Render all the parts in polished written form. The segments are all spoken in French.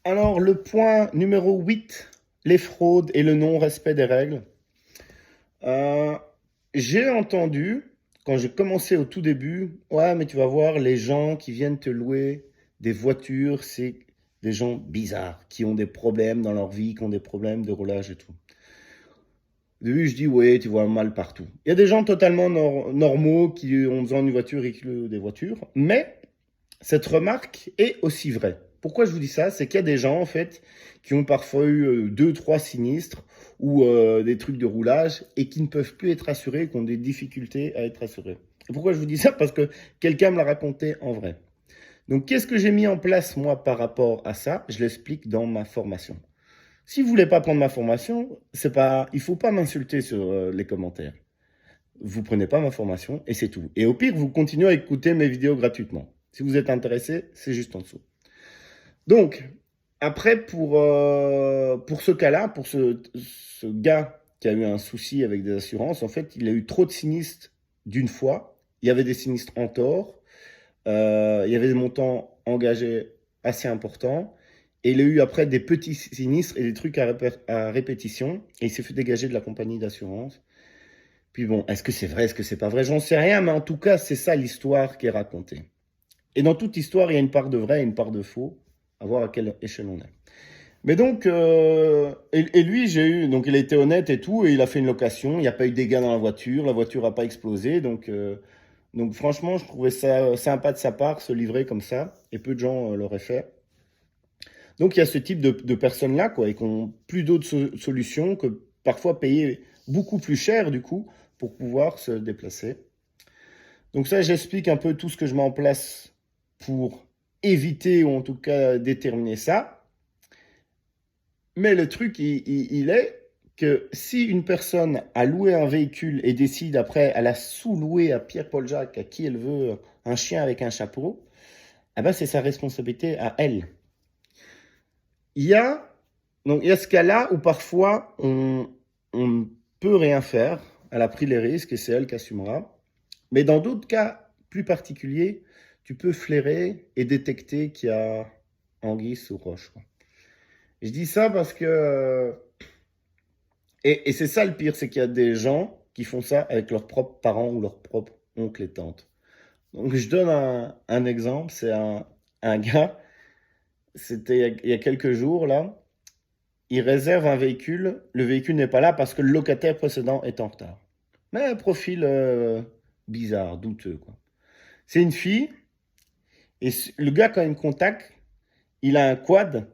Alors, le point numéro 8, les fraudes et le non-respect des règles. Euh, j'ai entendu, quand j'ai commencé au tout début, ouais, mais tu vas voir, les gens qui viennent te louer des voitures, c'est des gens bizarres, qui ont des problèmes dans leur vie, qui ont des problèmes de roulage et tout. Au début, je dis, ouais, tu vois mal partout. Il y a des gens totalement normaux qui ont besoin d'une voiture et qui louent des voitures, mais cette remarque est aussi vraie. Pourquoi je vous dis ça? C'est qu'il y a des gens, en fait, qui ont parfois eu deux, trois sinistres ou des trucs de roulage et qui ne peuvent plus être assurés, qui ont des difficultés à être assurés. Et pourquoi je vous dis ça? Parce que quelqu'un me l'a raconté en vrai. Donc, qu'est-ce que j'ai mis en place, moi, par rapport à ça? Je l'explique dans ma formation. Si vous voulez pas prendre ma formation, c'est pas, il faut pas m'insulter sur les commentaires. Vous prenez pas ma formation et c'est tout. Et au pire, vous continuez à écouter mes vidéos gratuitement. Si vous êtes intéressé, c'est juste en dessous. Donc, après, pour ce cas-là, pour ce gars qui a eu un souci avec des assurances, en fait, il a eu trop de sinistres d'une fois. Il y avait des sinistres en tort. Il y avait des montants engagés assez importants. Et il a eu après des petits sinistres et des trucs à répétition. Et il s'est fait dégager de la compagnie d'assurance. Puis bon, est-ce que c'est vrai, est-ce que c'est pas vrai? J'en sais rien, mais en tout cas, c'est ça l'histoire qui est racontée. Et dans toute histoire, il y a une part de vrai et une part de faux, à voir à quelle échelle on est. Mais donc, et lui, donc il a été honnête et tout, et il a fait une location, il n'y a pas eu de dégâts dans la voiture n'a pas explosé, donc franchement, je trouvais ça sympa de sa part, se livrer comme ça, et peu de gens l'auraient fait. Donc il y a ce type de personnes-là, quoi, et qui n'ont plus d'autres solutions que parfois payer beaucoup plus cher, du coup, pour pouvoir se déplacer. Donc ça, j'explique un peu tout ce que je mets en place pour éviter ou en tout cas déterminer ça. Mais le truc, il est que si une personne a loué un véhicule et décide après, elle a sous-loué à Pierre-Paul Jacques, à qui elle veut, un chien avec un chapeau, eh ben c'est sa responsabilité à elle. Il y a, donc, il y a ce cas-là où parfois on ne peut rien faire, elle a pris les risques et c'est elle qui assumera. Mais dans d'autres cas plus particuliers, tu peux flairer et détecter qu'il y a anguille sous roche, quoi. Je dis ça parce que... et c'est ça le pire, c'est qu'il y a des gens qui font ça avec leurs propres parents ou leurs propres oncles et tantes. Donc je donne un exemple, c'est un gars, c'était il y a quelques jours là, il réserve un véhicule, le véhicule n'est pas là parce que le locataire précédent est en retard. Mais un profil bizarre, douteux, quoi. C'est une fille, et le gars quand il me contacte, il a un quad,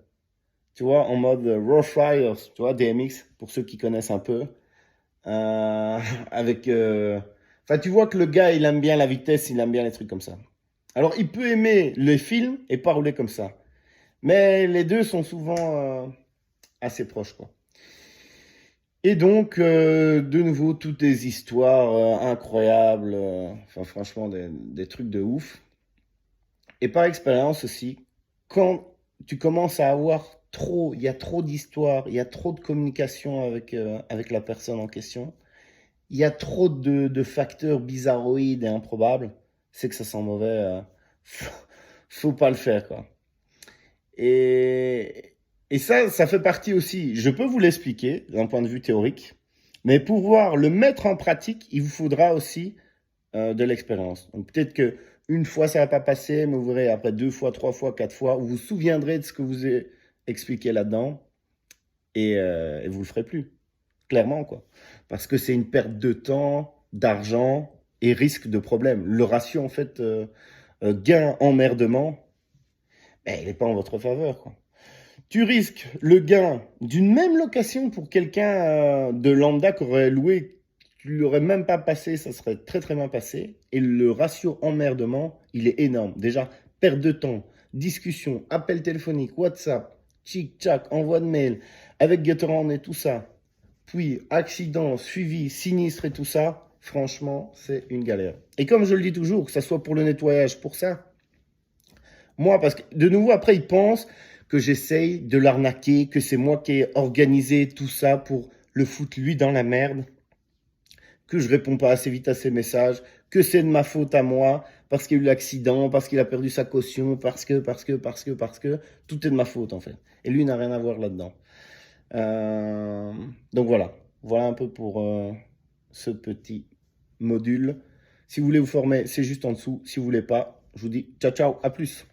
tu vois, en mode Rough Riders, tu vois, DMX, pour ceux qui connaissent un peu. Euh, avec, enfin, tu vois que le gars, il aime bien la vitesse, il aime bien les trucs comme ça. Alors, il peut aimer les films et pas rouler comme ça. Mais les deux sont souvent assez proches, quoi. Et donc, de nouveau, toutes des histoires incroyables, enfin, franchement, des trucs de ouf. Et par expérience aussi, quand tu commences à avoir trop, il y a trop d'histoires, il y a trop de communication avec la personne en question, il y a trop de facteurs bizarroïdes et improbables, c'est que ça sent mauvais. Faut, faut pas le faire, quoi. Et ça fait partie aussi, je peux vous l'expliquer d'un point de vue théorique, mais pour pouvoir le mettre en pratique, il vous faudra aussi de l'expérience. Donc peut-être que une fois ça va pas passer, mais vous verrez après deux fois, trois fois, quatre fois, vous vous souviendrez de ce que vous ai expliqué là-dedans et vous le ferez plus. Clairement, quoi. Parce que c'est une perte de temps, d'argent et risque de problème. Le ratio, en fait, gain-emmerdement, ben, il n'est pas en votre faveur, quoi. Tu risques le gain d'une même location pour quelqu'un de lambda qui aurait loué, qui lui aurait même pas passé, ça serait très très bien passé. Et le ratio emmerdement, il est énorme. Déjà, perte de temps, discussion, appel téléphonique, WhatsApp, tchic-tchac, envoi de mail, avec Gatorand et tout ça. Puis, accident, suivi, sinistre et tout ça, franchement, c'est une galère. Et comme je le dis toujours, que ce soit pour le nettoyage, pour ça, moi, parce que de nouveau, après, ils pensent que j'essaye de l'arnaquer, que c'est moi qui ai organisé tout ça pour le foutre lui dans la merde, que je réponds pas assez vite à ses messages, que c'est de ma faute à moi, parce qu'il y a eu l'accident, parce qu'il a perdu sa caution, parce que, tout est de ma faute en fait. Et lui, il n'a rien à voir là-dedans. Donc voilà, voilà un peu pour ce petit module. Si vous voulez vous former, c'est juste en dessous. Si vous voulez pas, je vous dis ciao ciao, à plus.